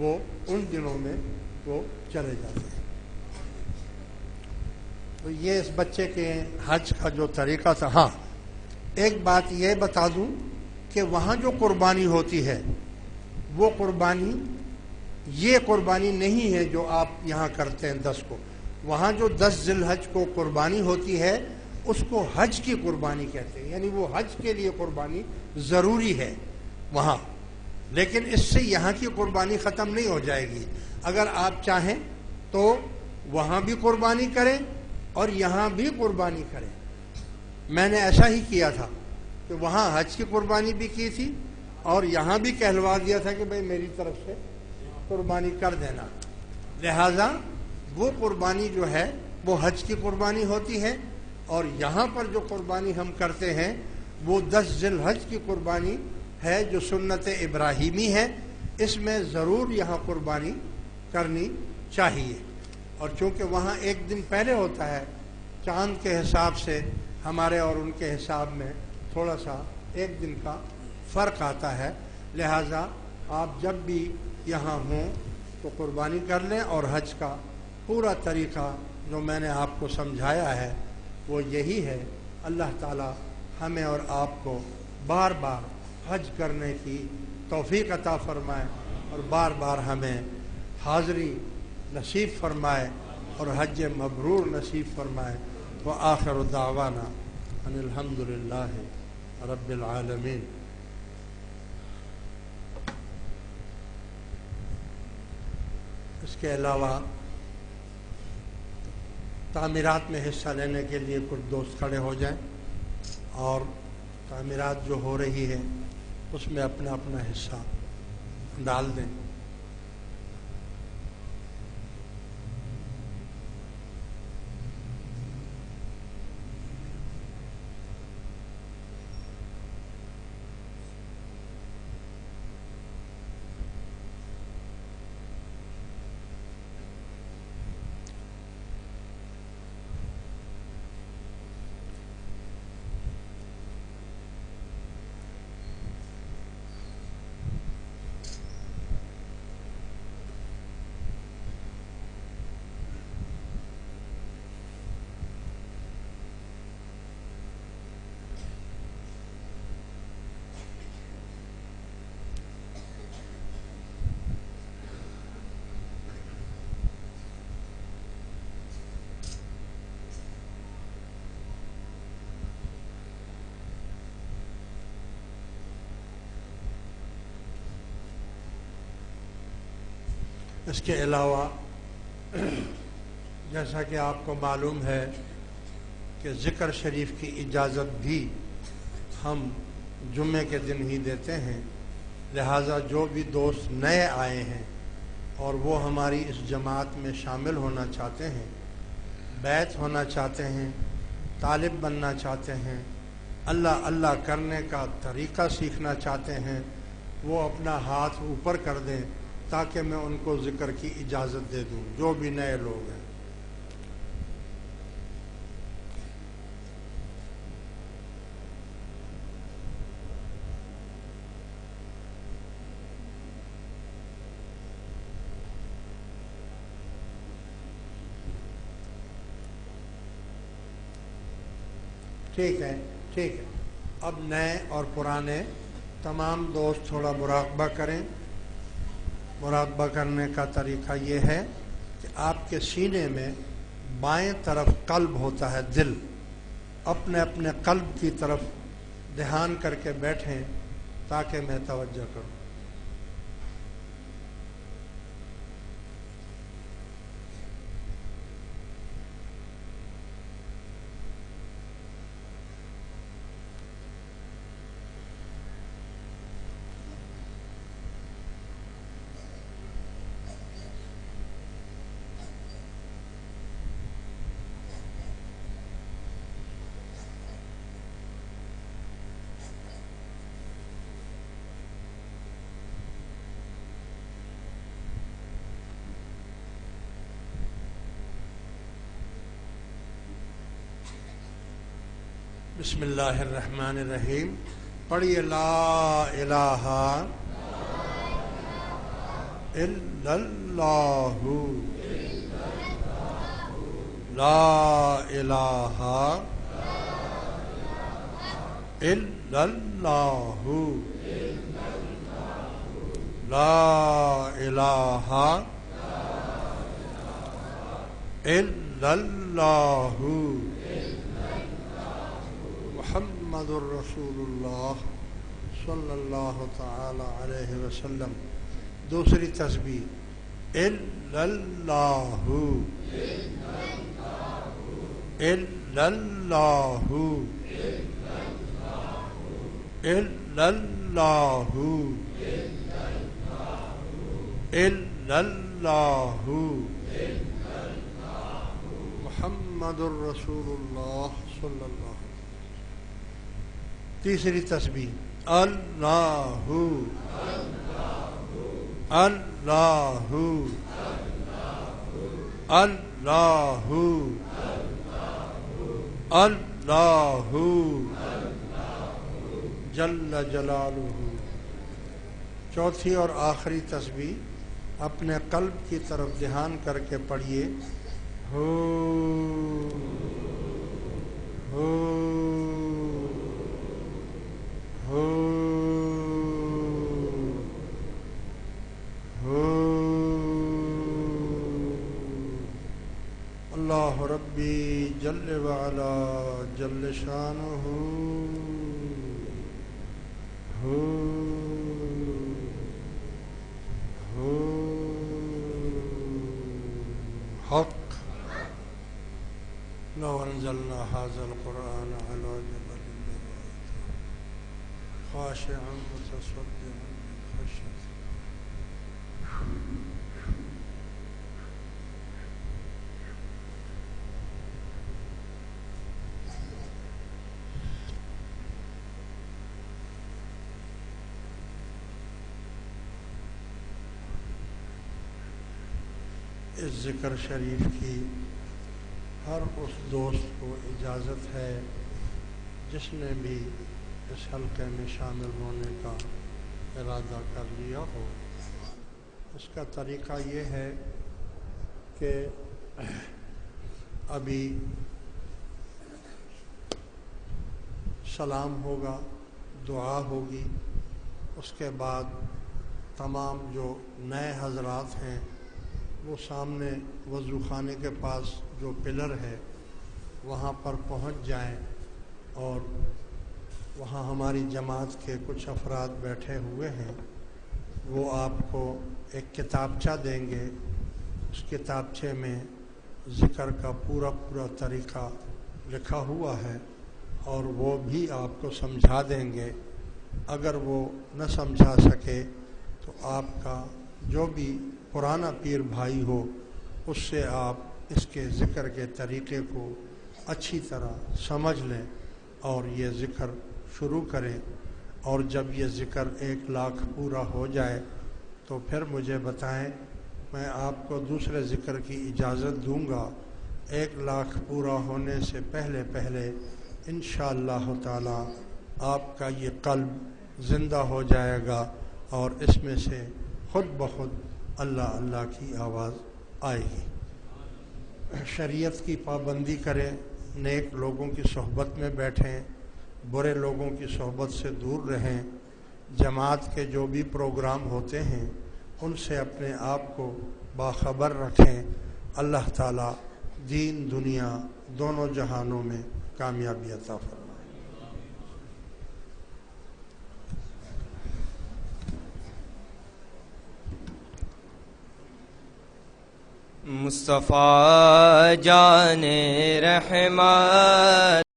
وہ ان دنوں میں وہ چلے جاتے ہیں۔ تو یہ اس بچے کے حج کا جو طریقہ تھا۔ ہاں ایک بات یہ بتا دوں کہ وہاں جو قربانی ہوتی ہے وہ قربانی یہ قربانی نہیں ہے جو آپ یہاں کرتے ہیں 10 کو۔ وہاں جو 10 ذی الحج کو قربانی ہوتی ہے اس کو حج کی قربانی کہتے ہیں، یعنی وہ حج کے لیے قربانی ضروری ہے وہاں، لیکن اس سے یہاں کی قربانی ختم نہیں ہو جائے گی۔ اگر آپ چاہیں تو وہاں بھی قربانی کریں اور یہاں بھی قربانی کریں۔ میں نے ایسا ہی کیا تھا کہ وہاں حج کی قربانی بھی کی تھی اور یہاں بھی کہلوا دیا تھا کہ بھئی میری طرف سے قربانی کر دینا۔ لہذا وہ قربانی جو ہے وہ حج کی قربانی ہوتی ہے، اور یہاں پر جو قربانی ہم کرتے ہیں وہ 10 ذی الحج کی قربانی ہے جو سنت ابراہیمی ہے۔ اس میں ضرور یہاں قربانی کرنی چاہیے، اور چونکہ وہاں ایک دن پہلے ہوتا ہے، چاند کے حساب سے ہمارے اور ان کے حساب میں تھوڑا سا ایک دن کا فرق آتا ہے، لہذا آپ جب بھی یہاں ہوں تو قربانی کر لیں۔ اور حج کا پورا طریقہ جو میں نے آپ کو سمجھایا ہے وہ یہی ہے۔ اللہ تعالی ہمیں اور آپ کو بار بار حج کرنے کی توفیق عطا فرمائے اور بار بار ہمیں حاضری نصیب فرمائے اور حج مبرور نصیب فرمائے۔ وآخر دعوانا ان الحمد للہ رب العالمین۔ اس کے علاوہ تعمیرات میں حصہ لینے کے لیے کچھ دوست کھڑے ہو جائیں اور تعمیرات جو ہو رہی ہے اس میں اپنا اپنا حصہ ڈال دیں۔ اس کے علاوہ جیسا کہ آپ کو معلوم ہے کہ ذکر شریف کی اجازت بھی ہم جمعے کے دن ہی دیتے ہیں، لہٰذا جو بھی دوست نئے آئے ہیں اور وہ ہماری اس جماعت میں شامل ہونا چاہتے ہیں، بیعت ہونا چاہتے ہیں، طالب بننا چاہتے ہیں، اللہ اللہ کرنے کا طریقہ سیکھنا چاہتے ہیں، وہ اپنا ہاتھ اوپر کر دیں تاکہ میں ان کو ذکر کی اجازت دے دوں، جو بھی نئے لوگ ہیں۔ ٹھیک ہے ٹھیک ہے۔ اب نئے اور پرانے تمام دوست تھوڑا مراقبہ کریں۔ مراقبہ کرنے کا طریقہ یہ ہے کہ آپ کے سینے میں بائیں طرف قلب ہوتا ہے، دل، اپنے اپنے قلب کی طرف دھیان کر کے بیٹھیں تاکہ میں توجہ کروں۔ بسم اللہ الرحمن الرحیم۔ پڑھیے لا الہ إلا الله لا إله إلا الله لا إله إلا الله محمد رسول اللہ صلی اللہ تعالی علیہ وسلم. دوسری تسبیح الا اللہ الا اللہ الا اللہ الا اللہ محمد رسول اللہ صلی اللہ. تیسری تسبیح اللہ اللہ اللہ اللہ جل جلالہ. چوتھی اور آخری تسبیح اپنے قلب کی طرف دھیان کر کے پڑھیے. ہو ہو ہو ہو اللہ ربی جل وعلا جل شانہ ہو ہو حق. لو انزلنا هذا القرآن على جبل خاشعا متصدعا من خشية. اس ذکر شریف کی ہر اس دوست کو اجازت ہے جس نے بھی اس حلقے میں شامل ہونے کا ارادہ کر لیا ہو. اس کا طریقہ یہ ہے کہ ابھی سلام ہوگا، دعا ہوگی، اس کے بعد تمام جو نئے حضرات ہیں وہ سامنے وضو خانے کے پاس جو پلر ہے وہاں پر پہنچ جائیں، اور وہاں ہماری جماعت کے کچھ افراد بیٹھے ہوئے ہیں. وہ آپ کو ایک کتابچہ دیں گے. اس کتابچے میں ذکر کا پورا طریقہ لکھا ہوا ہے اور وہ بھی آپ کو سمجھا دیں گے. اگر وہ نہ سمجھا سکے تو آپ کا جو بھی پرانا پیر بھائی ہو اس سے آپ اس کے ذکر کے طریقے کو اچھی طرح سمجھ لیں اور یہ ذکر شروع کریں. اور جب یہ ذکر 1,00,000 پورا ہو جائے تو پھر مجھے بتائیں، میں آپ کو دوسرے ذکر کی اجازت دوں گا. 1,00,000 پورا ہونے سے پہلے انشاءاللہ تعالی آپ کا یہ قلب زندہ ہو جائے گا اور اس میں سے خود بخود اللہ اللہ کی آواز آئے گی. شریعت کی پابندی کریں، نیک لوگوں کی صحبت میں بیٹھیں، برے لوگوں کی صحبت سے دور رہیں. جماعت کے جو بھی پروگرام ہوتے ہیں ان سے اپنے آپ کو باخبر رکھیں. اللہ تعالیٰ دین دنیا دونوں جہانوں میں کامیابی عطا فرمائے. مصطفیٰ جان رحمت